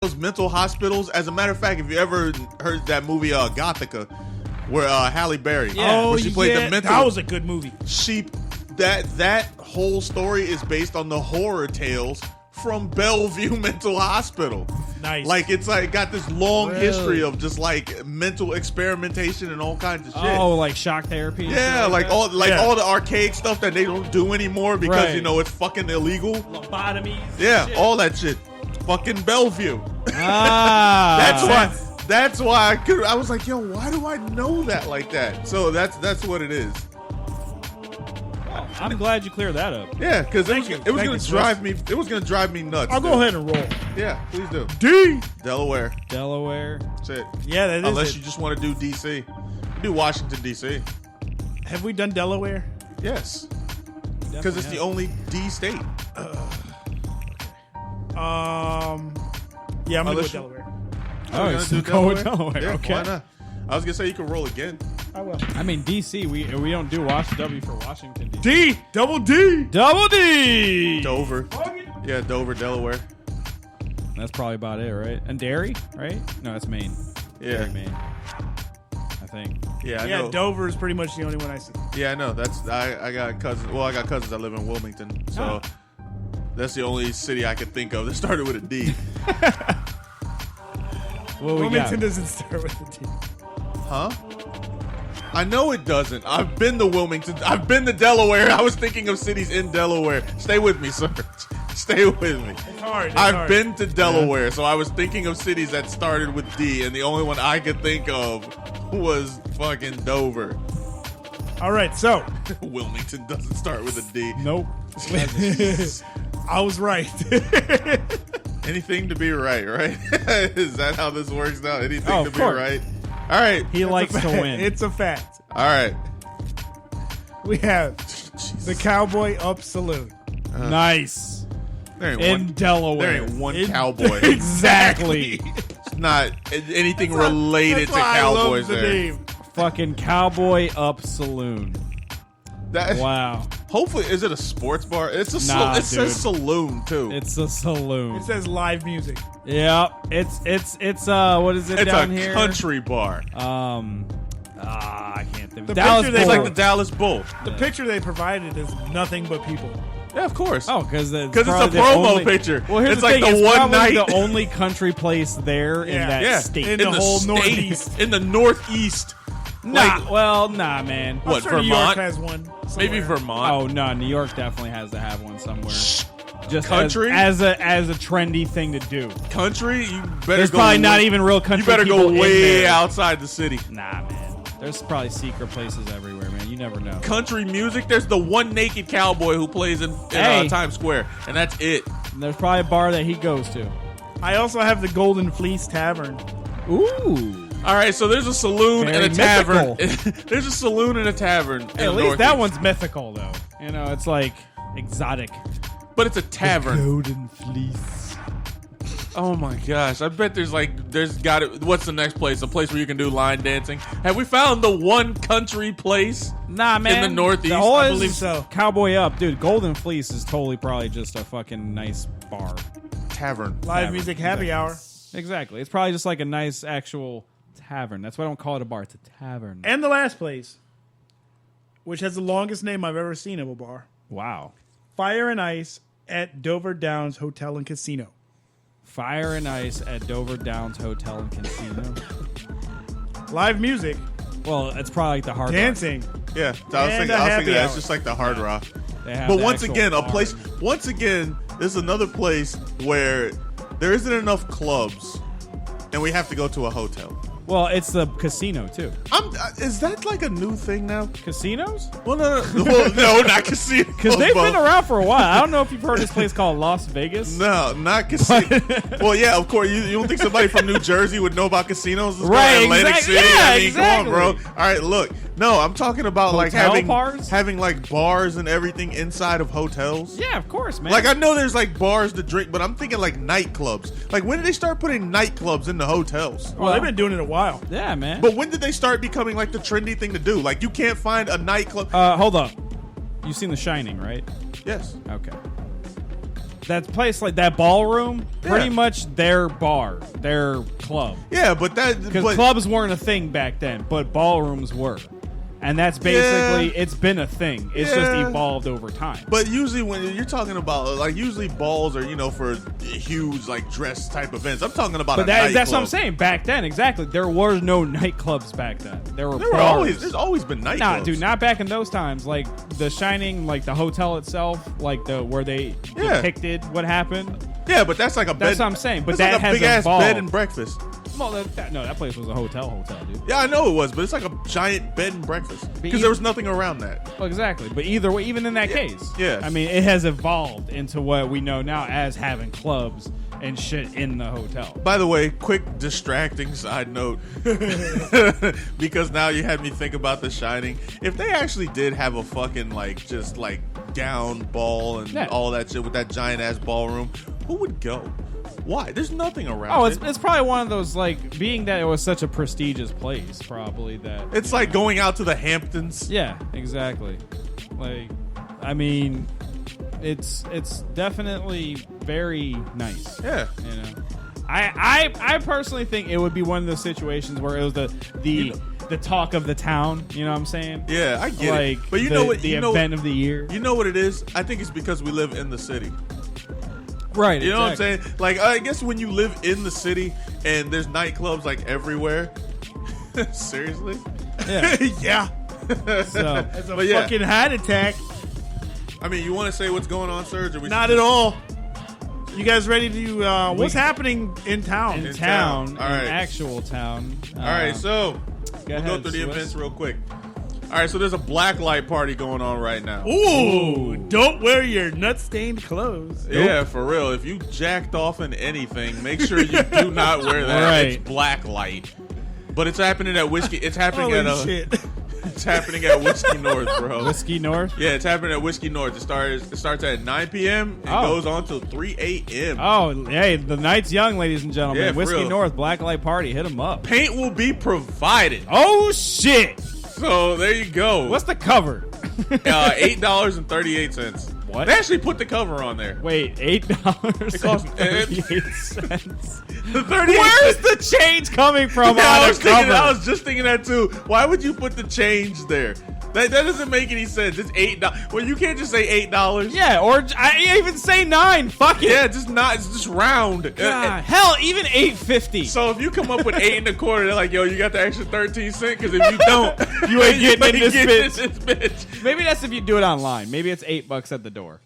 those mental hospitals. As a matter of fact, if you ever heard that movie Gothica, where Halle Berry, where she played the mental, that was a good movie. That whole story is based on the horror tales from Bellevue Mental Hospital. Nice. Like it's like got this long history of just like mental experimentation and all kinds of shit. Oh, like shock therapy. Yeah, like all the archaic stuff that they don't do anymore because it's fucking illegal. Lobotomies. Yeah, shit. all that shit. Fucking Bellevue. Ah, That's why I was like, yo, why do I know that like that? So that's what it is. I'm glad you cleared that up. Yeah, because it was gonna drive me. It was gonna drive me nuts. I'll go ahead and roll. Yeah, please do. D. Delaware. That's it. Yeah, that is. Unless you just want to do DC, you do Washington D.C. Have we done Delaware? Yes, because it's the only D state. Yeah, I'm gonna go with Delaware. Oh, so go with Delaware. Yeah, Okay. why not? I was gonna say you can roll again. I will. I mean, DC, we don't do W for Washington, D. D. Double D. Double D! Dover. Yeah, Dover, Delaware. That's probably about it, right? And Derry, right? No, that's Maine. Yeah. Derry, Maine. I think. Yeah, I know. Dover is pretty much the only one I see. Yeah, I know. I got cousins. Well, I got cousins that live in Wilmington, so that's the only city I could think of that started with a D. Wilmington doesn't start with a D. Huh? I know it doesn't. I've been to Wilmington. I've been to Delaware. I was thinking of cities in Delaware. Stay with me, sir. Stay with me. It's hard. I've been to Delaware, so I was thinking of cities that started with D, and the only one I could think of was fucking Dover. All right, so Wilmington doesn't start with a D. Nope. I was right. Anything to be right? Is that how this works now? Anything to be course. right? All right. He likes to win. It's a fact. All right. We have the Cowboy Up Saloon. Nice. There ain't In one, Delaware. There ain't one cowboy. Exactly. It's not anything related to cowboys the there. name. Fucking Cowboy Up Saloon. Wow. Hopefully, is it a sports bar? It's a Nah, it says saloon too. It's a saloon. It says live music. Yeah. It's what is it It's down a here? country bar. I can't think. The Dallas picture Bull. It's like the Dallas Bull. The picture they provided is nothing but people. Yeah, of course. Oh, because it's a promo picture. Well, here's It's the like thing, the it's one probably night. the only country place there in that state. In the whole Northeast. In the Northeast. Nah, man. I'm What, sure New Vermont? York has one. Maybe somewhere. Vermont. Oh no, New York definitely has to have one somewhere. Just Country? as a trendy thing to do. Country? You better There's go probably not way- even real country. You better go people in way there. outside the city. Nah, man. There's probably secret places everywhere, man. You never know. Country music. There's the one naked cowboy who plays in Times Square, and that's it. And there's probably a bar that he goes to. I also have the Golden Fleece Tavern. Ooh. All right, so there's a saloon Very and a tavern. mythical. There's a saloon and a tavern. Hey, at least that one's mythical, though. You know, it's like exotic. But it's a tavern. Golden Fleece. Oh my gosh! I bet there's got it. What's the next place? A place where you can do line dancing? Have we found the one country place? Nah, man. In the Northeast? I believe so. Cowboy Up, dude. Golden Fleece is totally probably just a fucking nice bar. Tavern. Live Tavern. music happy hour. Exactly. It's probably just like a nice actual tavern. That's why I don't call it a bar. It's a tavern. And the last place, which has the longest name I've ever seen of a bar. Wow. Fire and Ice at Dover Downs Hotel and Casino. Fire and Ice at Dover Downs Hotel and Casino. Live music, Well, it's probably like the Hard Rock. dancing. Yeah, I was And thinking a happy that. hour. It's just like the Hard Rock. They have But the once actual again, a bar. place. Once again, this is another place where there isn't enough clubs, and we have to go to a hotel. Well, it's the casino, too. Is that like a new thing now? Casinos? Well, no, well, no, not casino. Because they've been around for a while. I don't know if you've heard this place called Las Vegas. No, not casino. Well, yeah, of course. You don't think somebody from New Jersey would know about casinos? Let's go Right, to Atlantic exactly. City. Yeah, I mean, exactly. come on, bro. All right, look. No, I'm talking about like Hotel bars? having like bars and everything inside of hotels. Yeah, of course, man. Like, I know there's like bars to drink, but I'm thinking like nightclubs. Like, when did they start putting nightclubs in the hotels? Well, they've been doing it a while. Yeah, man. But when did they start becoming like the trendy thing to do? Like, you can't find a nightclub. Hold up. You've seen The Shining, right? Yes. Okay. that place, like that ballroom, pretty Yeah. much their bar, their club. Yeah, but Because clubs weren't a thing back then, but ballrooms were. And that's basically, it's been a thing. It's just Yeah. evolved over time. But usually when you're talking about, like, usually balls are, for huge, like, dress type events. I'm talking about But a nightclub. that's what I'm saying. Back then, exactly. There were no nightclubs back then. There were bars. There's always been nightclubs. Nah, dude, not back in those times. Like The Shining, like the hotel itself, like where they depicted what happened. Yeah, but that's like a bed. That's what I'm saying. But that's that like a has big ass evolved. bed and breakfast. Well, that place was a hotel, dude. Yeah, I know it was, but it's like a giant bed and breakfast because either- there was nothing around that. Well, exactly. But either way, even in that case, yeah. I mean, it has evolved into what we know now as having clubs and shit in the hotel. By the way, quick distracting side note, because now you had me think about The Shining. If they actually did have a fucking just gown ball and all that shit with that giant ass ballroom, who would go? Why? There's nothing around. Oh, it's probably one of those, like, being that it was such a prestigious place, probably that It's like going out to the Hamptons. Yeah, exactly. Like, I mean, it's definitely very nice. Yeah. I personally think it would be one of those situations where it was the talk of the town. You know what I'm saying? Yeah, I get like, it. But the event of the year. You know what it is? I think it's because we live in the city. Right. You know what I'm saying? Like, I guess when you live in the city and there's nightclubs like everywhere. Seriously? Yeah. Yeah. So, It's a But yeah. fucking heart attack. I mean, you want to say what's going on, Serge? Or we Not at all. You guys ready to? What's happening in town? in town, All right. in actual town. All right, so we'll ahead, go through the Swiss. events real quick. All right, so there's a black light party going on right now. Ooh, don't wear your nut-stained clothes. Yeah, for real. If you jacked off in anything, make sure you do not wear that. Right. It's black light. But it's happening at Whiskey. It's happening Holy at shit. It's happening at Whiskey North, bro. Whiskey North. Yeah, it's happening at Whiskey North. It starts at 9 p.m. and goes on till 3 a.m. Oh, hey, the night's young, ladies and gentlemen. Yeah, for Whiskey real. North, Black Light Party. Hit them up. Paint will be provided. Oh, shit. So there you go. What's the cover? $8.38. What? They actually put the cover on there. Wait, $8 It costs- 38 cents. The 38 Where's the change coming from Yeah, on I a was thinking, cover? I was just thinking that too. Why would you put the change there? That doesn't make any sense. It's $8. Well, you can't just say $8. Yeah, or I even say 9. Fuck it. Yeah, just not. It's just round. God, hell, even $8.50. So if you come up with 8 1/4, they're like, "Yo, you got the extra 13 cents." Because if you don't, You ain't getting in this bitch. Maybe that's if you do it online. Maybe it's $8 at the door.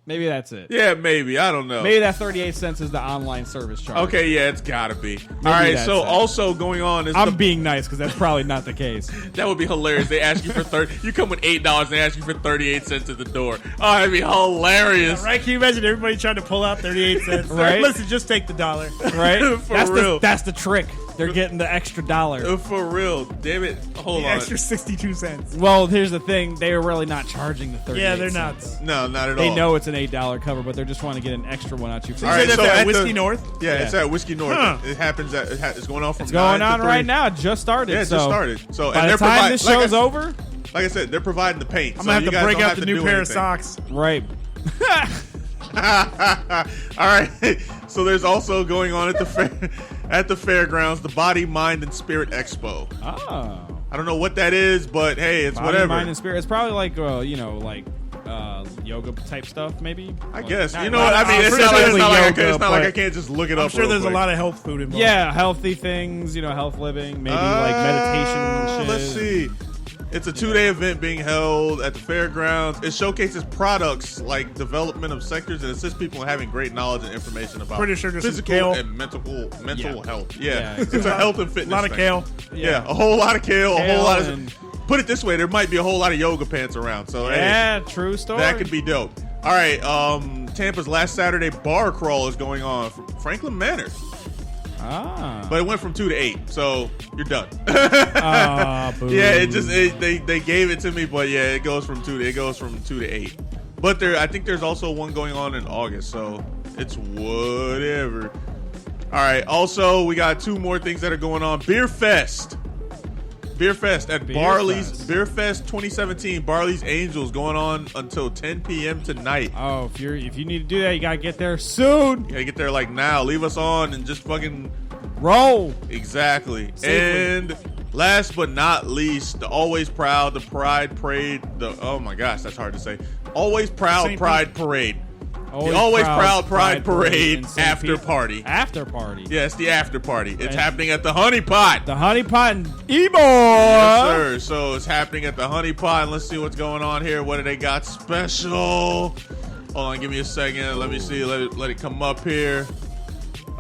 Maybe that's it. Yeah, maybe. I don't know. Maybe that 38 cents is the online service charge. Okay, yeah, it's gotta be. All right, that's so it. also going on is I'm being nice because that's probably not the case. that would be hilarious. They ask you for 30. You come with $8, and they ask you for 38 cents at the door. Oh, that'd be hilarious. Right? Can you imagine everybody trying to pull out 38 cents? Right? Listen, just take the dollar. Right? For that's real. That's the trick. They're getting the extra dollar. For real. Damn it. Hold The on. extra 62 cents. Well, here's the thing. They are really not charging the 38 Yeah, they're not. cents. No, not at all. They know it's an $8 cover, but they're just wanting to get an extra one out you. All right, That's so at at Whiskey the- North? Yeah, it's at Whiskey North. Huh. It happens at it's going on from It's going 9 to on 3. right now. It just started. Yeah, it so just started. So by and the they're time providing this show's over, like I said, they're providing the paint. I'm going to have to break out the new pair of anything. socks. right? All right. So there's also going on at the fairgrounds the Body, Mind, and Spirit Expo. Oh, I don't know what that is, but hey, it's body, whatever. mind, and spirit. It's probably like yoga type stuff, maybe. I Like, guess. not You know what? I mean, it's not, specifically like yoga, I but- can't just look it up. I'm sure real there's quick. a lot of health food involved. Yeah, healthy things. Health living, maybe like meditation. And shit. Let's see. It's a 2-day event being held at the fairgrounds. It showcases products like development of sectors and assists people in having great knowledge and information about Pretty sure there's some physical kale. and mental Yeah. health. Yeah, Yeah, it's a health and A fitness. lot of thing. kale. Yeah, a whole lot of kale, a Kale whole lot and- of. Put it this way, there might be a whole lot of yoga pants around. So hey, Yeah, true story. that could be dope. All right, Tampa's last Saturday bar crawl is going on from Franklin Manor, Ah. but it went from 2 to 8, so you're done. Boo. Yeah, they gave it to me, but yeah, it goes from 2 to 8. But I think there's also one going on in August, so it's whatever. All right, also we got 2 more things that are going on. Beer Fest. Beer Fest at Beer Barley's Fest. Beer Fest 2017. Barley's Angels going on until 10 p.m. tonight. Oh, if you need to do that, you gotta get there soon. You gotta get there like now. Leave us on and just fucking Roll. exactly. Safely. And last but not least, the Always Proud, the Pride Parade. Oh my gosh, that's hard to say. Always Proud St. Pride Parade. The Always Proud Pride Parade in St. after Pete. party. After party. Yes, the after party. It's And- happening at the Honey Pot. The Honey Pot and Ebo. Yes, sir. So it's happening at the Honey Pot. Let's see what's going on here. What do they got special? Hold on, give me a second. Let me see. Let it come up here.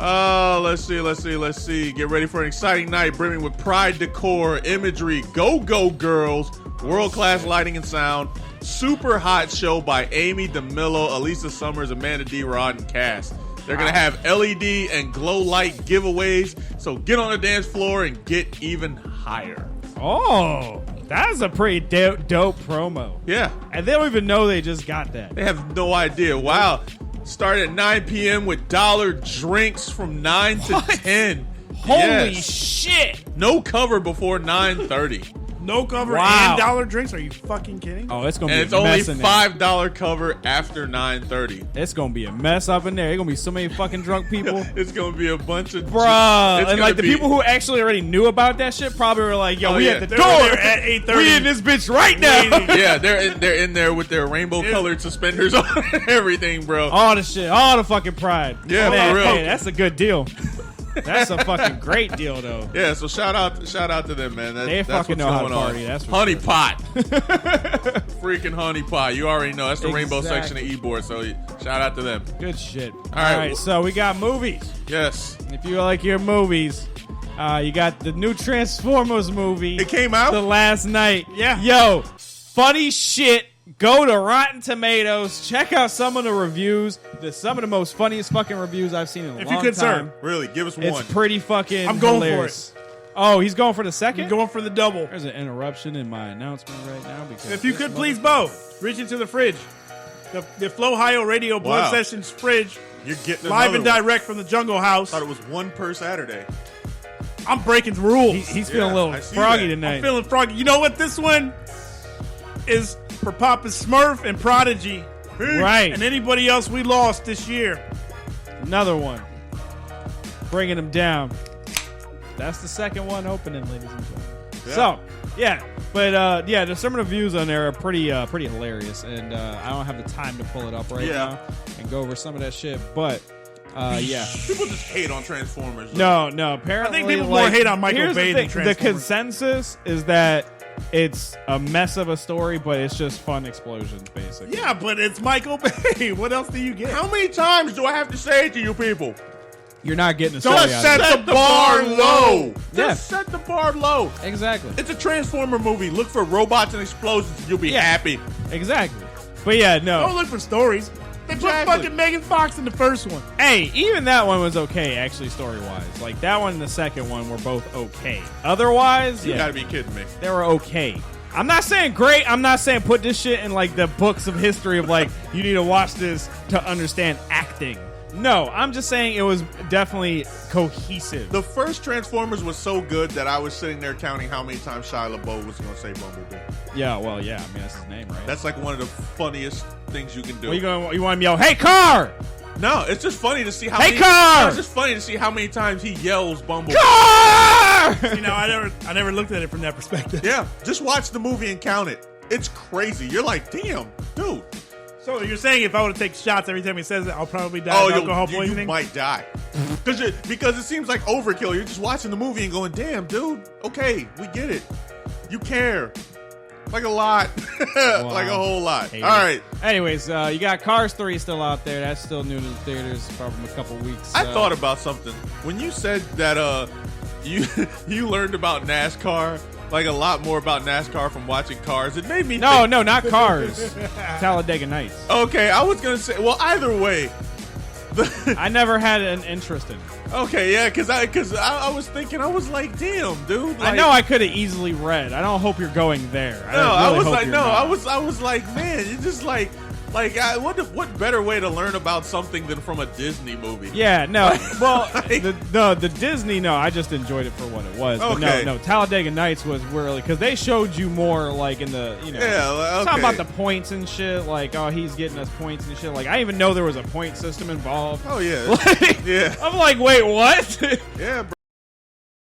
Let's see. Get ready for an exciting night brimming with pride decor, imagery, go-go girls, world-class lighting and sound, super hot show by Amy DeMillo, Elisa Summers, Amanda D. Rod, and cast. They're going to have LED and glow light giveaways, so get on the dance floor and get even higher. Oh, that's a pretty dope promo. Yeah, And they don't even know they just got that. they have no idea. Wow. Start at 9 p.m. with dollar drinks from 9 to 10. Holy Yes. shit. No cover before 9:30. No cover Wow. and dollar drinks? Are you fucking kidding? Oh, it's gonna And be it's a only mess in there. $5 cover after 9:30. It's gonna be a mess up in there. There's gonna be so many fucking drunk people. It's gonna be a bunch of Bruh. it's And gonna like the be- people who actually already knew about that shit probably were like, yo, Oh, we yeah. at the They're door. there at 8:30. We in this bitch right now. Yeah, they're in there with their rainbow colored suspenders on and everything, bro. All the shit. All the fucking pride. Yeah, Man, for real. Hey, that's a good deal. That's a fucking great deal, though. Yeah, so shout out to them, man. They That's fucking what's know how to going on. party, that's for Honey sure. Pot, freaking Honey Pot. You already know that's the rainbow Exactly. section of e-board. So shout out to them. Good shit. All right, right, so we got movies. Yes, If you like your movies, you got the new Transformers movie. it came out. the last night. Yeah. Yo, funny shit. Go to Rotten Tomatoes. Check out some of the reviews. Some of the most funniest fucking reviews I've seen in a If long you could, sir. time. Really, give us It's one. pretty fucking I'm going for hilarious. Oh, he's going for the second? I'm going for the double. There's an interruption in my announcement right now. Because If you this could please, mother- Bo, reach into the fridge. The Flow Ohio Radio Blood Wow. Sessions fridge, You're getting live and another one. direct from the Jungle House. Thought it was one per Saturday. I'm breaking the rules. He's feeling Yeah, a I little see froggy that. tonight. I'm feeling froggy. You know what? This one is for Papa Smurf and Prodigy Right. and anybody else we lost this year. Another one. Bringing him down. That's the second one opening, ladies and gentlemen. Yeah. So, yeah. But, there's some of the views on there are pretty hilarious. And I don't have the time to pull it up right Yeah. now and go over some of that shit. But, yeah. People just hate on Transformers. No, apparently. I think people more hate on Michael here's Bay the than thing. The Transformers. consensus is that it's a mess of a story, but it's just fun explosions, basically. Yeah, but it's Michael Bay. What else do you get? How many times do I have to say it to you people? You're not getting a Don't story out Set of it. the bar low. Yeah. Just set the bar low. Exactly. It's a Transformer movie. Look for robots and explosions and you'll be Yeah. happy. Exactly. But yeah, no. Don't look for stories. They put Exactly. fucking Megan Fox in the first one. Hey, even that one was okay, actually, story-wise. Like, that one and the second one were both okay. Otherwise, You yeah, gotta be kidding me. they were okay. I'm not saying great. I'm not saying put this shit in, like, the books of history of, like, you need to watch this to understand acting. No, I'm just saying it was definitely cohesive. The first Transformers was so good that I was sitting there counting how many times Shia LaBeouf was going to say Bumblebee. Yeah, well, yeah. I mean, that's his name, right? That's like one of the funniest things you can do. What you want him to yell, hey, car! No, it's just funny to see how Hey, many, car! It's just funny to see how many times he yells Bumblebee. Car! You know, I never looked at it from that perspective. Yeah, just watch the movie and count it. It's crazy. You're like, damn, dude. So you're saying if I were to take shots every time he says it, I'll probably die of alcohol you poisoning? might die. Because it seems like overkill. You're just watching the movie and going, damn, dude, okay, we get it. You care. Like a lot. Like a whole lot. Hate All it. right. Anyways, you got Cars 3 still out there. That's still new to the theaters from a couple weeks. I thought about something. When you said that you learned about NASCAR, like a lot more about NASCAR from watching Cars, it made me think, No, not Cars. Talladega Nights. okay, I was going to say, well, either way. I never had an interest in it. Okay, yeah, because I was thinking, I was like, damn, dude. I Like, know I could have easily read. I don't hope you're going there. No, I really was hope like, you're no, not. I was like, man, it's just like, Like, what better way to learn about something than from a Disney movie? Yeah, no. Well, Like- the Disney, no, I just enjoyed it for what it was. But Okay. no, Talladega Nights was really, because they showed you more, like, in the, you know, Yeah, talking okay. about the points and shit, like, oh, he's getting us points and shit. Like, I didn't even know there was a point system involved. Oh yeah, Like, yeah, I'm like, wait, what? yeah, bro.